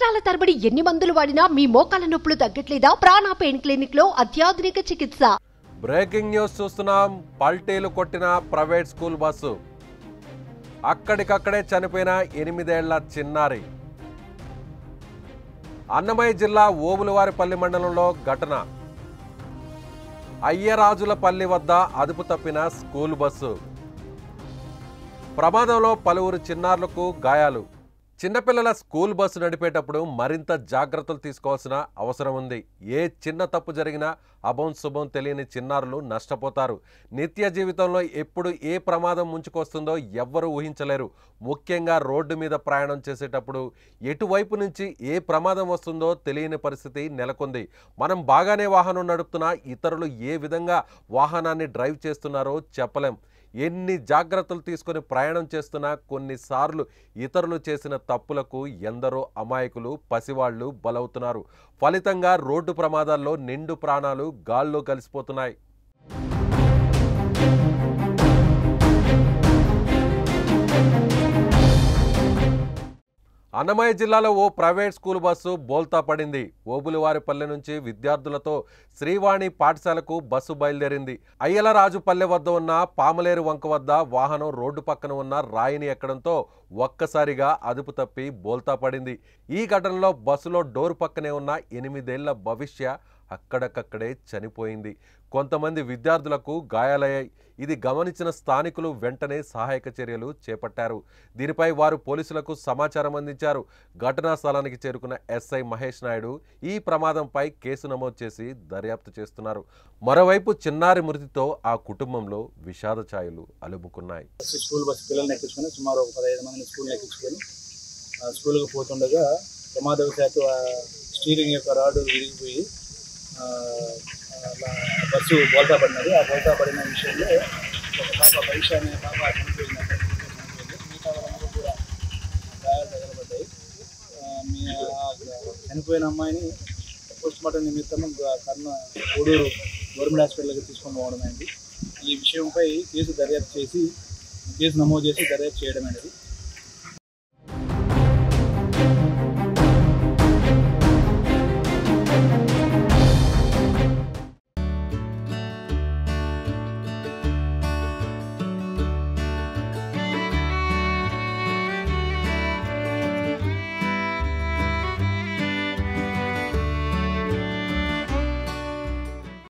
సంవత్సరాల తరబడి ఎన్ని మందులు వాడినా మీ మోకాల నొప్పులు తగ్గట్లేదా? ప్రాణ పెయిన్ క్లినిక్ లో అత్యాధునిక చికిత్స. బ్రేకింగ్ న్యూస్ చూస్తున్నాం. పల్టీలు కొట్టిన ప్రైవేట్ స్కూల్ బస్సు, అక్కడికక్కడే చనిపోయిన 8 ఏళ్ల చిన్నారి. అన్నమయ్య జిల్లా ఓబులవారిపల్లి మండలంలో ఘటన. అయ్యరాజులపల్లి వద్ద అదుపు తప్పిన స్కూల్ బస్సు. ప్రమాదంలో పలువురు చిన్నారులకు గాయాలు. చిన్నపిల్లల స్కూల్ బస్సు నడిపేటప్పుడు మరింత జాగ్రత్తలు తీసుకోవాల్సిన అవసరం ఉంది. ఏ చిన్న తప్పు జరిగినా అభం శుభం తెలియని చిన్నారులు నష్టపోతారు. నిత్య జీవితంలో ఎప్పుడు ఏ ప్రమాదం ముంచుకొస్తుందో ఎవ్వరూ ఊహించలేరు. ముఖ్యంగా రోడ్డు మీద ప్రయాణం చేసేటప్పుడు ఎటువైపు నుంచి ఏ ప్రమాదం వస్తుందో తెలియని పరిస్థితి నెలకొంది. మనం బాగానే వాహనం నడుపుతున్నా ఇతరులు ఏ విధంగా వాహనాన్ని డ్రైవ్ చేస్తున్నారో చెప్పలేం. ఎన్ని జాగ్రత్తలు తీసుకొని ప్రయాణం చేస్తున్నా కొన్నిసార్లు ఇతరులు చేసిన తప్పులకు ఎందరో అమాయకులు పసివాళ్లు బలవుతున్నారు. ఫలితంగా రోడ్డు ప్రమాదాల్లో నిండు ప్రాణాలు గాల్లో కలిసిపోతున్నాయి. అన్నమయ్య జిల్లాలో ఓ ప్రైవేట్ స్కూల్ బస్సు బోల్తా పడింది. ఓబులవారిపల్లె నుంచి విద్యార్థులతో శ్రీవాణి పాఠశాలకు బస్సు బయలుదేరింది. అయ్యలరాజుపల్లె వద్ద ఉన్న పామలేరు వంక వద్ద వాహనం రోడ్డు పక్కన ఉన్న రాయిని ఎక్కడంతో ఒక్కసారిగా అదుపు తప్పి బోల్తా పడింది. ఈ ఘటనలో బస్సులో డోర్ పక్కనే ఉన్న 8 ఏళ్ల భవిష్య అక్కడికక్కడే చనిపోయింది. కొంతమంది విద్యార్థులకు గాయాలయ్యాయి. ఇది గమనించిన స్థానికులు వెంటనే సహాయక చర్యలు చేపట్టారు. దీనిపై వారు పోలీసులకు సమాచారం అందించారు. ఘటనా స్థలానికి చేరుకున్న ఎస్ఐ మహేష్ నాయుడు ఈ ప్రమాదంపై కేసు నమోదు చేసి దర్యాప్తు చేస్తున్నారు. మరోవైపు చిన్నారి మృతితో ఆ కుటుంబంలో విషాద ఛాయలు అలుముకున్నాయి. స్కూల్ బస్సు పిల్లల్ని ఎక్కించుకొని సుమారు 15 మందిని స్కూల్ని ఎక్కించుకొని స్కూల్కి పోతుండగా ప్రమాదవశాత్తు స్టీరింగ్ యొక్క రాడు విరిగిపోయి బస్సు బోల్తా పడినది. ఆ బోల్తా పడిన విషయంలో ఒక పాప పరీక్ష అనే పాప చనిపోయింది. మిగతా వాళ్ళందరూ కూడా గాయాలు తగలబడ్డాయి. చనిపోయిన అమ్మాయిని పోస్ట్మార్టం నిమిత్తం కోడూరు గవర్నమెంట్ హాస్పిటల్కి తీసుకొని పోవడం అయింది. ఈ విషయంపై కేసు నమోదు చేసి దర్యాప్తు చేయడం అనేది